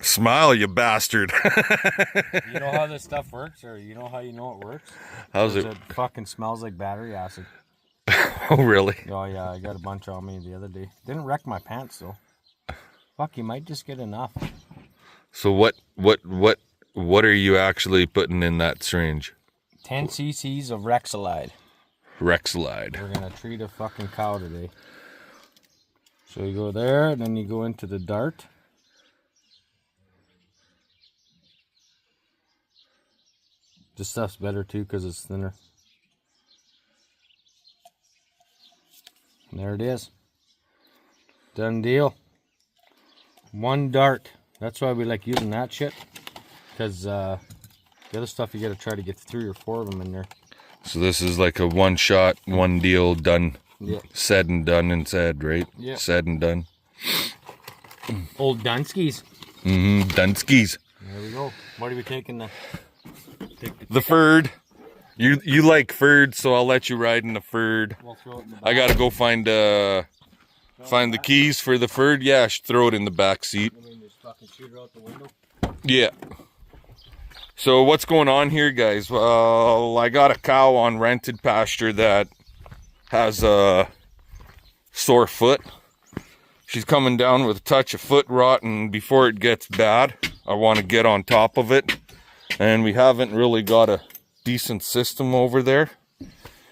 Smile, you bastard. You know how this stuff works, or you know how you know it works? How's it? It fucking smells like battery acid. Oh, really? Oh yeah, I got a bunch on me the other day. Didn't wreck my pants though. Fuck, you might just get enough. So what are you actually putting in that syringe? 10 cc's of Rexalide. Rexalide. We're gonna treat a fucking cow today. So you go there, and then you go into the dart. This stuff's better too because it's thinner. And there it is. Done deal. One dart. That's why we like using that shit. Because the other stuff you gotta try to get 3 or 4 of them in there. So this is like a one shot, one deal, done. Yeah. Said and done and said, right? Yeah. Said and done. Old Dunskies. Dunskies. There we go. What are we taking the? The Ferd. You like Ferd, so I'll let you ride in the Ferd. We'll throw it in the back. I gotta go find the keys for the Ferd. Yeah, throw it in the back seat. I mean, just fucking shoot her out the window. Yeah. So what's going on here, guys? Well, I got a cow on rented pasture that has a sore foot. She's coming down with a touch of foot rot, and before it gets bad, I want to get on top of it. And we haven't really got a decent system over there.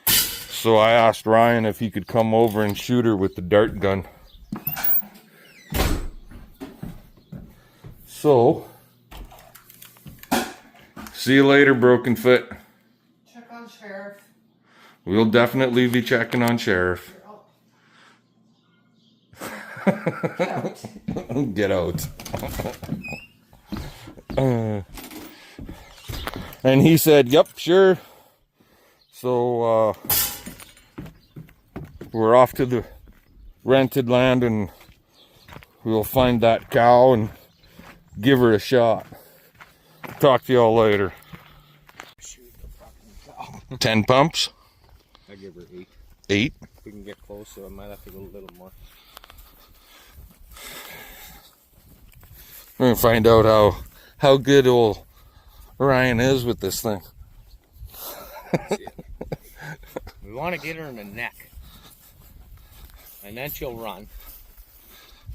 So I asked Ryan if he could come over and shoot her with the dart gun. So, see you later, Broken Foot. Check on Sheriff. We'll definitely be checking on Sheriff. Get out. And he said, yep, sure. So, we're off to the rented land and we'll find that cow and give her a shot. Talk to y'all later. Shoot the fucking cow. 10 pumps? I give her 8. 8? If we can get close, so I might have to go a little more. We're gonna find out how good old Ryan is with this thing. We want to get her in the neck, and then she'll run.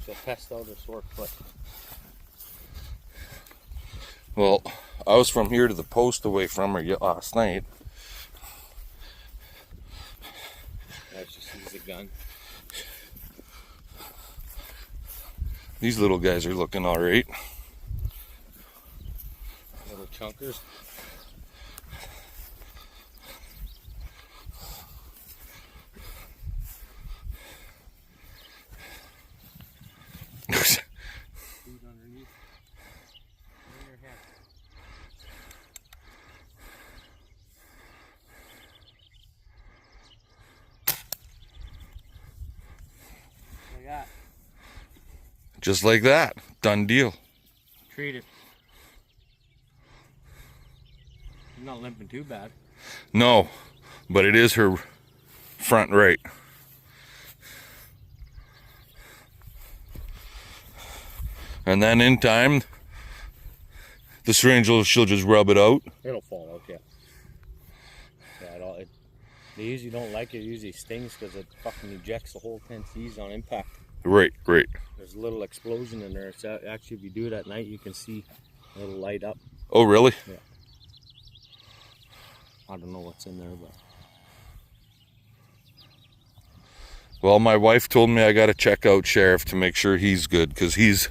She'll pest out her sore foot. Well, I was from here to the post away from her last night. Let's just use the gun. These little guys are looking all right. Little chunkers. Food underneath. In your hand. Like that. Just like that. Done deal. Treat it. She's not limping too bad. No, but it is her front right. And then in time, the syringe she'll just rub it out. It'll fall out, yeah. Yeah, they usually don't like it. It usually stings because it fucking ejects the whole 10 C's on impact. Right. There's a little explosion in there. It's actually, if you do it at night, you can see a little light up. Oh, really? Yeah. I don't know what's in there, but Well, my wife told me I got to check out Sheriff to make sure he's good, because he's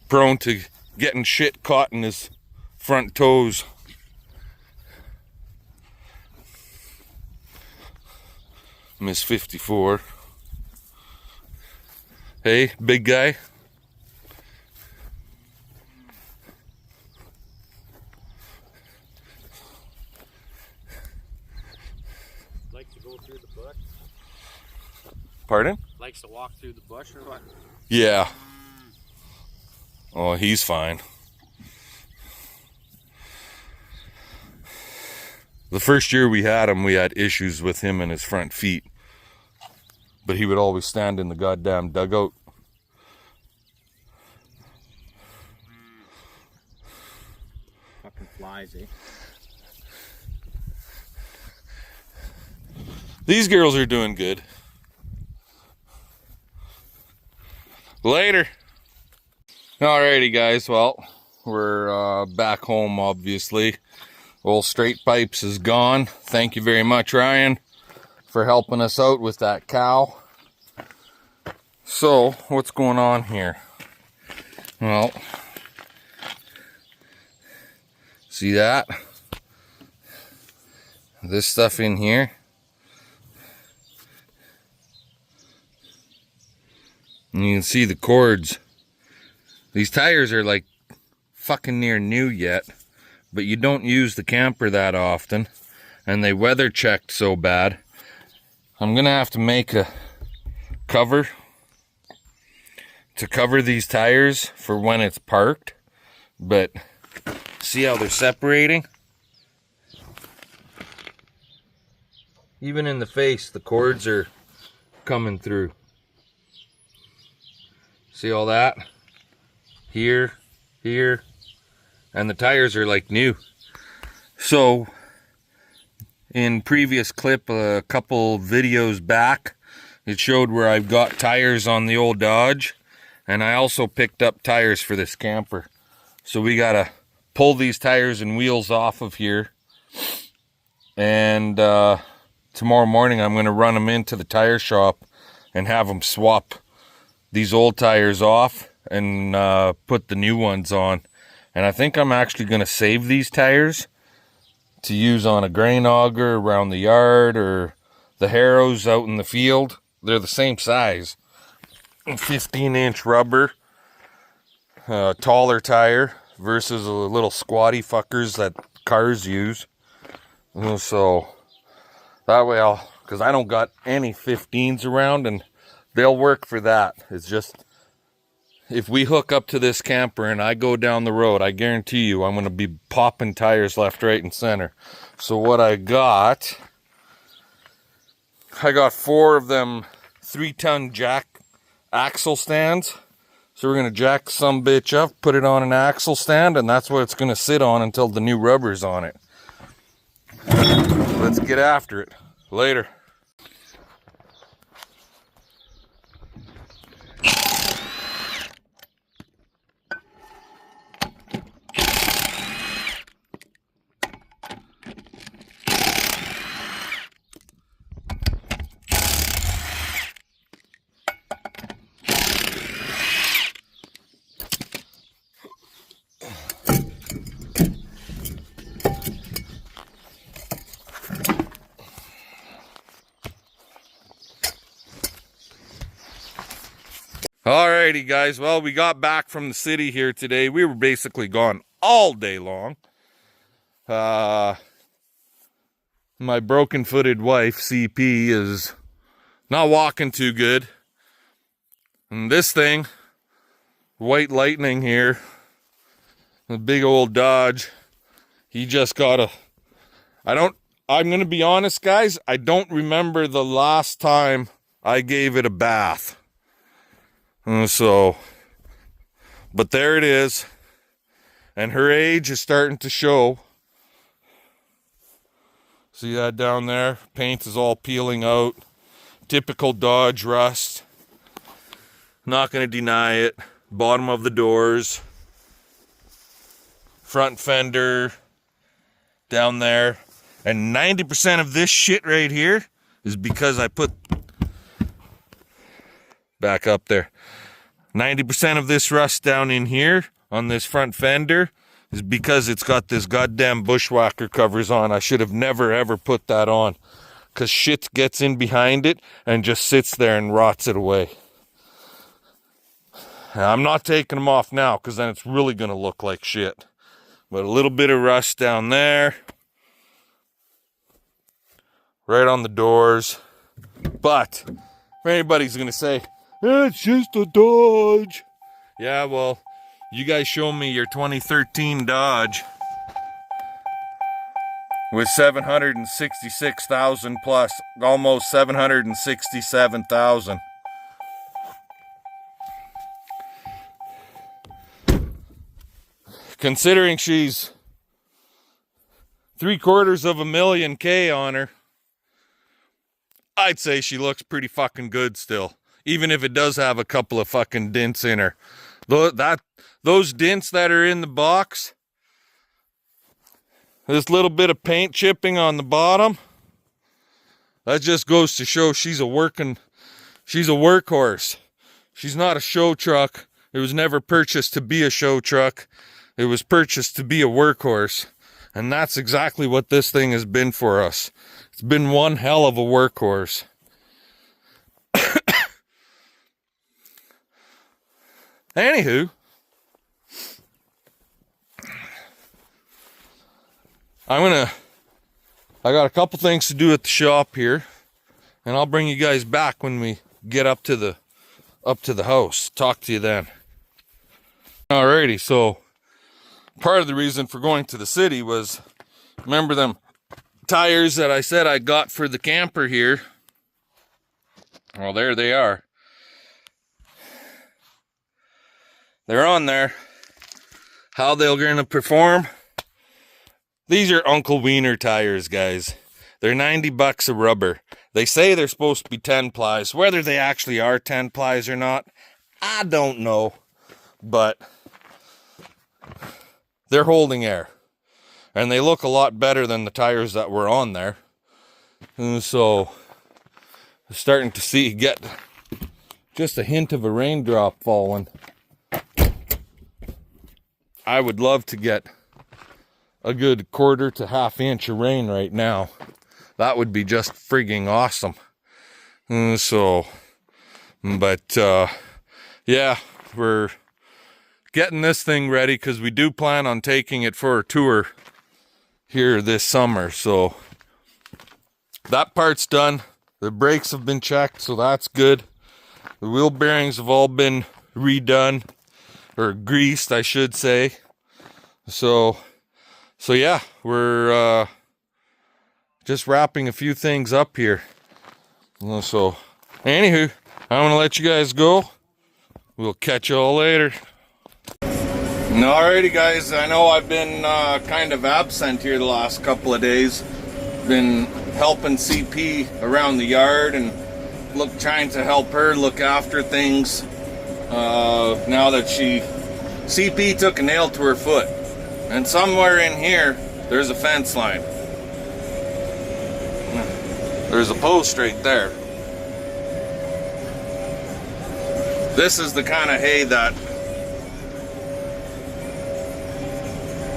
prone to getting shit caught in his front toes. Miss 54. Hey, big guy. likes to go through the bush. Pardon? Likes to walk through the bush or what? Yeah. Oh, he's fine. The first year we had him, we had issues with him and his front feet. But he would always stand in the goddamn dugout. size, eh? These girls are doing good. Later. Alrighty, guys. Well, we're back home, obviously. Old Straight Pipes is gone. Thank you very much, Ryan, for helping us out with that cow. So, what's going on here? Well, see that? This stuff in here. And you can see the cords. These tires are like fucking near new yet, but you don't use the camper that often, and they weather checked so bad. I'm gonna have to make a cover to cover these tires for when it's parked, but see how they're separating? Even in the face, the cords are coming through. See all that? Here, here, and the tires are like new. So, in previous clip, a couple videos back, it showed where I've got tires on the old Dodge, and I also picked up tires for this camper. So we gotta pull these tires and wheels off of here, and tomorrow morning I'm gonna run them into the tire shop and have them swap these old tires off and put the new ones on. And I think I'm actually going to save these tires to use on a grain auger around the yard or the harrows out in the field. They're the same size. 15-inch rubber, taller tire versus the little squatty fuckers that cars use. So that way because I don't got any 15s around, and they'll work for that. It's just, if we hook up to this camper and I go down the road, I guarantee you I'm going to be popping tires left, right, and center. So what I got 4 of them 3-ton jack axle stands. So we're going to jack some bitch up, put it on an axle stand, and that's what it's going to sit on until the new rubber's on it. Let's get after it. Later. Alrighty, guys. Well, we got back from the city here today. We were basically gone all day long. My broken-footed wife, CP, is not walking too good. And this thing, White Lightning here, the big old Dodge, he just got I'm going to be honest, guys, I don't remember the last time I gave it a bath. But there it is, and her age is starting to show. See that down there? Paint is all peeling out. Typical Dodge rust. Not going to deny it. Bottom of the doors. Front fender down there. And 90% of this shit right here is because I put back up there. 90% of this rust down in here on this front fender is because it's got this goddamn bushwhacker covers on. I should have never ever put that on, because shit gets in behind it and just sits there and rots it away. I'm not taking them off now, because then it's really going to look like shit. But a little bit of rust down there. Right on the doors. But if anybody's going to say, it's just a Dodge. Yeah, well, you guys show me your 2013 Dodge with 766,000 plus, almost 767,000. Considering she's 750,000 K on her, I'd say she looks pretty fucking good still. Even if it does have a couple of fucking dents in her. Those dents that are in the box, this little bit of paint chipping on the bottom, that just goes to show she's a workhorse. She's not a show truck. It was never purchased to be a show truck. It was purchased to be a workhorse. And that's exactly what this thing has been for us. It's been one hell of a workhorse. Anywho, I got a couple things to do at the shop here, and I'll bring you guys back when we get up to the house. Talk to you then. Alrighty, so part of the reason for going to the city was, remember them tires that I said I got for the camper here? Well, there they are. They're on there. How they're going to perform? These are Uncle Wiener tires, guys. They're 90 bucks a rubber. They say they're supposed to be 10 plies. Whether they actually are 10 plies or not, I don't know. But they're holding air. And they look a lot better than the tires that were on there. And so, I'm starting to get just a hint of a raindrop falling. I would love to get a good quarter to half inch of rain right now. That would be just frigging awesome. Yeah, we're getting this thing ready because we do plan on taking it for a tour here this summer. So that part's done. The brakes have been checked, so that's good. The wheel bearings have all been redone, or greased, I should say. So yeah, we're just wrapping a few things up here. So, anywho, I'm gonna let you guys go. We'll catch you all later. Alrighty, guys. I know I've been kind of absent here the last couple of days. Been helping CP around the yard and trying to help her look after things. Now that CP took a nail to her foot, and somewhere in here there's a fence line. There's a post right there. This is the kind of hay that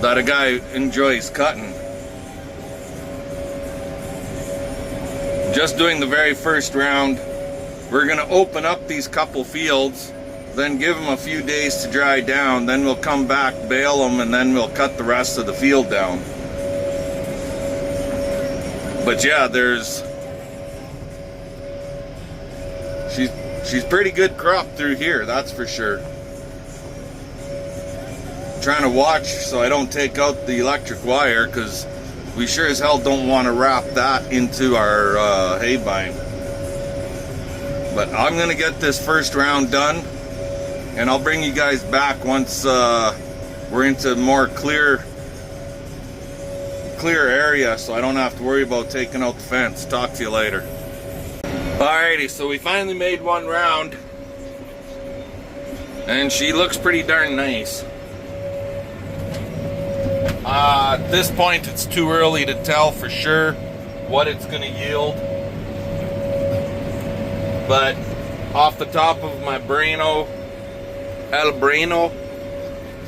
a guy enjoys cutting. Just doing the very first round. We're gonna open up these couple fields, then give them a few days to dry down, then we'll come back, bale them, and then we'll cut the rest of the field down. But yeah, she's pretty good crop through here, that's for sure. Trying to watch so I don't take out the electric wire, because we sure as hell don't want to wrap that into our hay bind. But I'm gonna get this first round done, and I'll bring you guys back once we're into more clear area, so I don't have to worry about taking out the fence. Talk to you later. Alrighty, so we finally made one round, and she looks pretty darn nice. At this point, it's too early to tell for sure what it's going to yield. But off the top of my El Braino,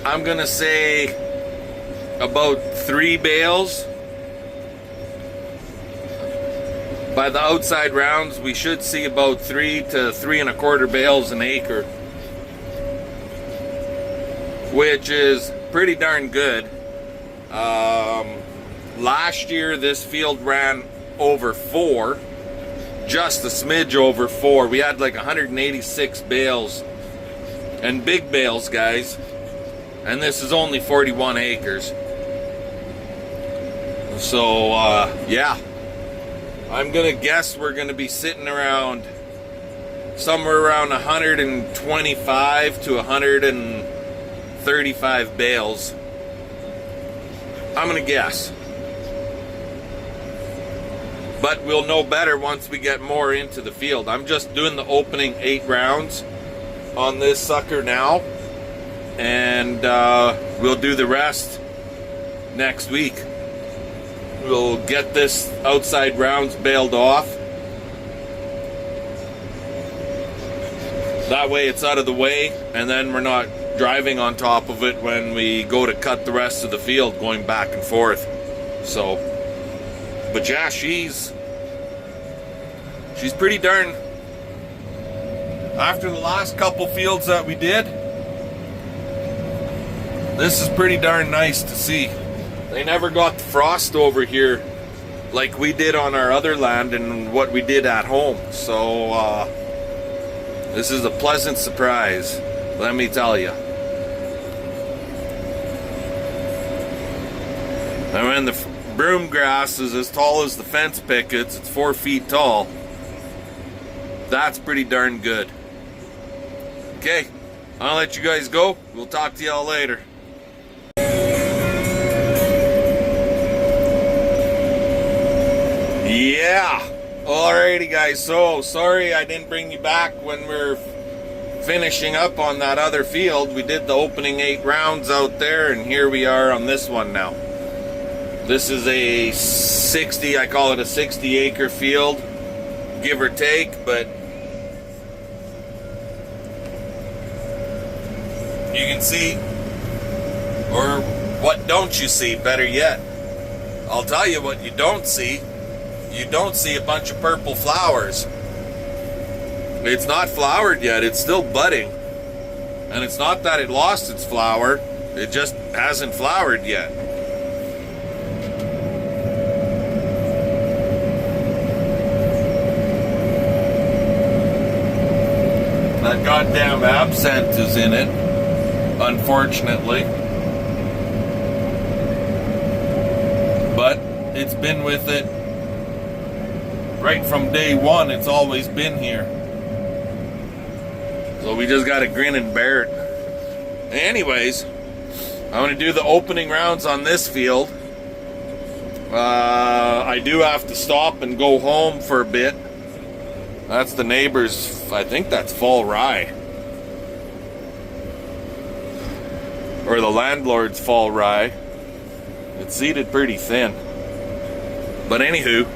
I'm going to say about 3 bales. By the outside rounds, we should see about 3 to 3 1/4 bales an acre, which is pretty darn good. Last year, this field ran over 4, just a smidge over 4. We had like 186 bales, and big bales, guys. And this is only 41 acres. So, yeah. I'm gonna guess we're gonna be sitting around somewhere around 125 to 135 bales. I'm gonna guess. But we'll know better once we get more into the field. I'm just doing the opening 8 rounds on this sucker now, and we'll do the rest next week. We'll get this outside rounds baled off. That way it's out of the way, and then we're not driving on top of it when we go to cut the rest of the field, going back and forth. So, but yeah, she's pretty darn, after the last couple fields that we did, this is pretty darn nice to see. They never got the frost over here like we did on our other land and what we did at home. So this is a pleasant surprise, let me tell you. And when the broom grass is as tall as the fence pickets, it's 4 feet tall, that's pretty darn good. Okay, I'll let you guys go. We'll talk to y'all later. Yeah, alrighty guys, so sorry I didn't bring you back when we're finishing up on that other field. We did the opening 8 rounds out there, and here we are on this one now. This is a 60, I call it a 60 acre field, give or take, but you can see, or what don't you see, better yet. I'll tell you what you don't see. You don't see a bunch of purple flowers. It's not flowered yet, it's still budding. And it's not that it lost its flower, it just hasn't flowered yet. That goddamn absinthe is in it, unfortunately. But it's been with it right from day one. It's always been here. So we just gotta grin and bear it. Anyways, I'm gonna do the opening rounds on this field. I do have to stop and go home for a bit. That's the neighbor's, I think that's fall rye. Or the landlord's fall rye. It's seeded pretty thin. But anywho,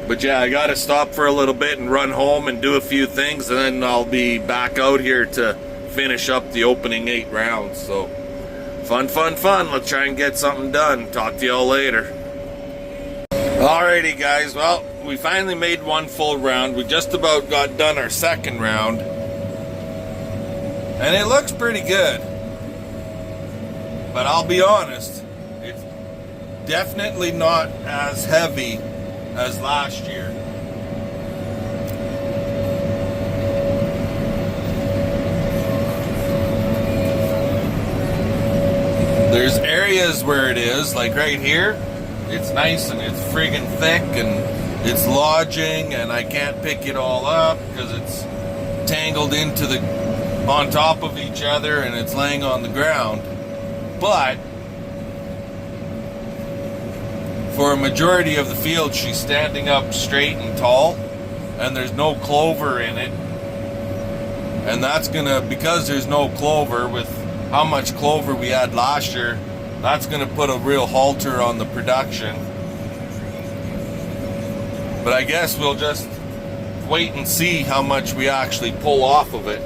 but yeah, I gotta stop for a little bit and run home and do a few things, and then I'll be back out here to finish up the opening 8 rounds. So fun, fun, fun. Let's try and get something done. Talk to y'all later. Alrighty guys, well, we finally made 1 full round. We just about got done our 2nd round, and it looks pretty good. But I'll be honest, it's definitely not as heavy as last year. There's areas where it is, like right here, it's nice and it's friggin' thick and it's lodging, and I can't pick it all up because it's tangled into the, on top of each other, and it's laying on the ground. But for a majority of the field, she's standing up straight and tall, and there's no clover in it. And that's gonna, because there's no clover, with how much clover we had last year, that's gonna put a real halter on the production. But I guess we'll just wait and see how much we actually pull off of it.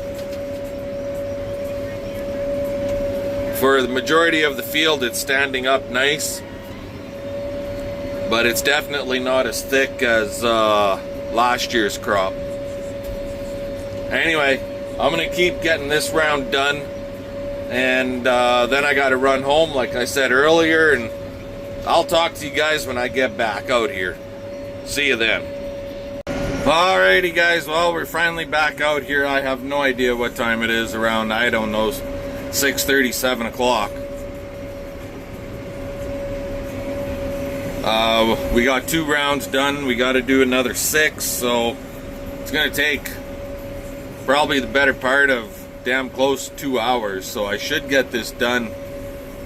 For the majority of the field, it's standing up nice, but it's definitely not as thick as last year's crop. Anyway, I'm gonna keep getting this round done, and then I gotta run home like I said earlier, and I'll talk to you guys when I get back out here. See you then. Alrighty guys, well, we're finally back out here. I have no idea what time it is, around, I don't know, 6:30, 7 o'clock. We got 2 rounds done. We got to do another 6, so it's gonna take probably the better part of damn close to 2 hours. So I should get this done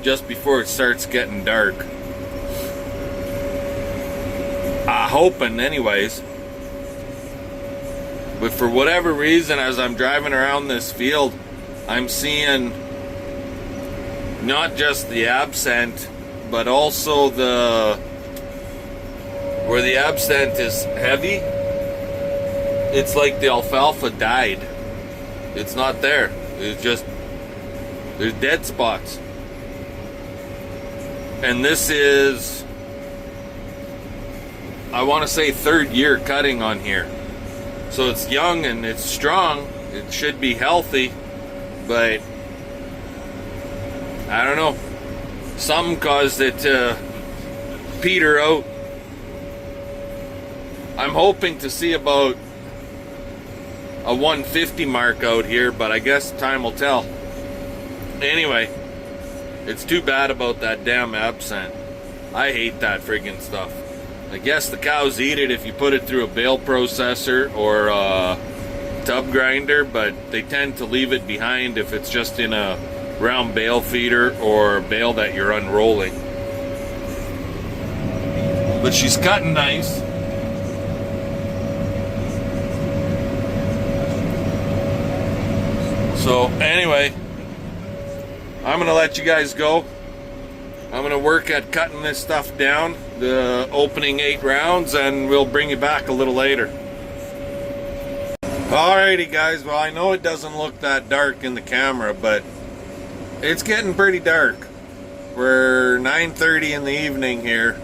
just before it starts getting dark. hoping anyways. But for whatever reason, as I'm driving around this field, I'm seeing not just the absent, but also where the absent is heavy, it's like the alfalfa died. It's not there. It's just, there's dead spots. And this is, I want to say, 3rd year cutting on here. So it's young and it's strong. It should be healthy, but I don't know. Something caused it to peter out. I'm hoping to see about a 150 mark out here, but I guess time will tell. Anyway, it's too bad about that damn absent. I hate that friggin' stuff. I guess the cows eat it if you put it through a bale processor or a tub grinder, but they tend to leave it behind if it's just in a round bale feeder or bale that you're unrolling. But she's cutting nice. So anyway, I'm gonna let you guys go. I'm gonna work at cutting this stuff down, the opening 8 rounds, and we'll bring you back a little later. Alrighty guys, well I know it doesn't look that dark in the camera, but it's getting pretty dark. We're 9:30 in the evening here,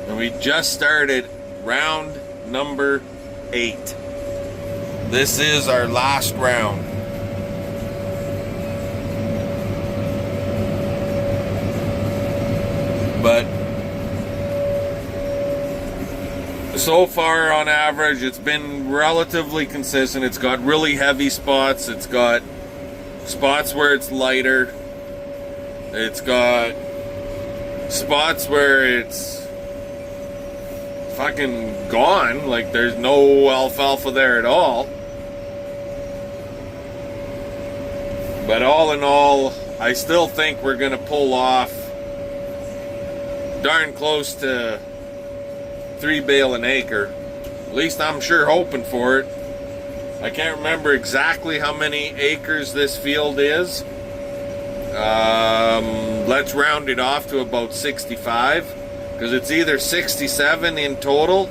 and we just started round number 8. This is our last round. But so far on average it's been relatively consistent. It's got really heavy spots, it's got spots where it's lighter, it's got spots where it's fucking gone, like there's no alfalfa there at all. But all in all, I still think we're gonna pull off darn close to 3 bale an acre. At least I'm sure hoping for it. I can't remember exactly how many acres this field is. Let's round it off to about 65, because it's either 67 in total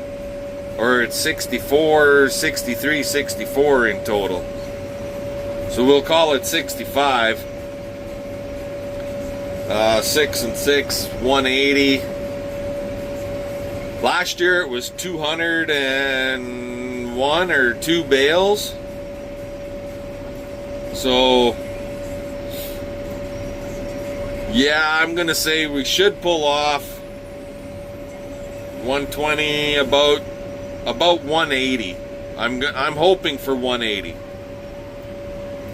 or it's 64, 63, 64 in total. So we'll call it 65. 6 and 6, 180. Last year it was 201 or 2 bales. So yeah, I'm gonna say we should pull off 120, about 180. I'm hoping for 180.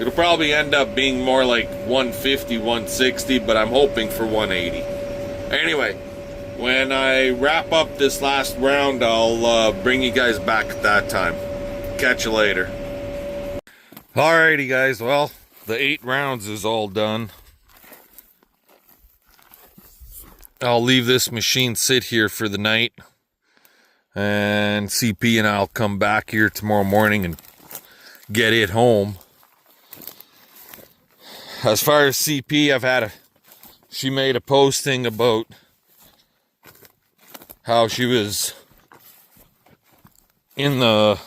It'll probably end up being more like 150, 160, but I'm hoping for 180. Anyway, when I wrap up this last round, I'll bring you guys back at that time. Catch you later. Alrighty guys, well, the 8 rounds is all done. I'll leave this machine sit here for the night, and CP and I'll come back here tomorrow morning and get it home. As far as CP, she made a posting about how she was in the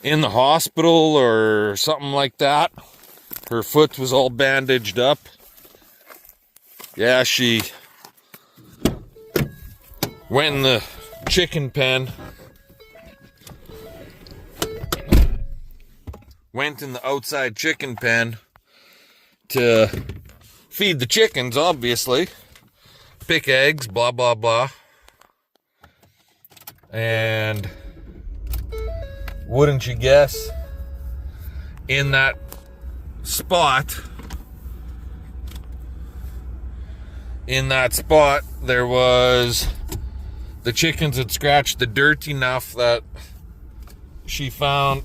hospital or something like that. Her foot was all bandaged up. Yeah, she went in the chicken pen. Went in the outside chicken pen to feed the chickens, obviously. Pick eggs, blah, blah, blah. And wouldn't you guess, in that spot, there was, the chickens had scratched the dirt enough that she found,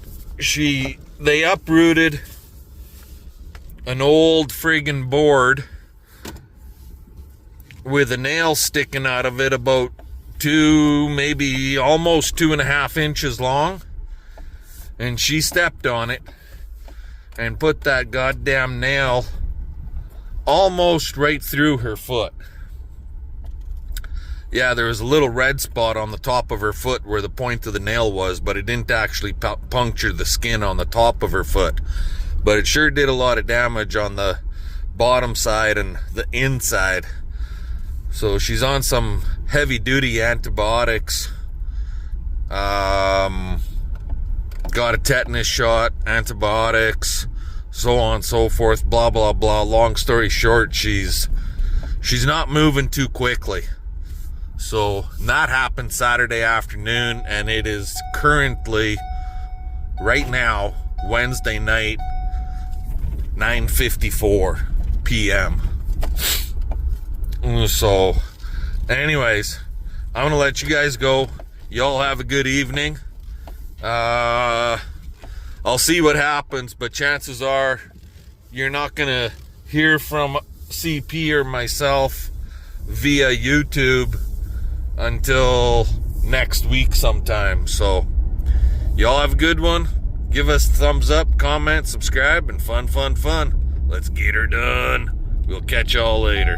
they uprooted an old friggin' board with a nail sticking out of it about maybe almost 2.5 inches long, and she stepped on it and put that goddamn nail almost right through her foot. Yeah, there was a little red spot on the top of her foot where the point of the nail was, but it didn't actually puncture the skin on the top of her foot. But it sure did a lot of damage on the bottom side and the inside. So she's on some heavy-duty antibiotics. Got a tetanus shot, antibiotics, so on and so forth, blah, blah, blah. Long story short, she's not moving too quickly. So that happened Saturday afternoon, and it is currently, right now, Wednesday night, 9:54 p.m. So, anyways, I'm going to let you guys go. Y'all have a good evening. I'll see what happens, but chances are you're not going to hear from CP or myself via YouTube until next week sometime. So y'all have a good one. Give us a thumbs up, comment, subscribe, and fun. Let's get her done. We'll catch y'all later.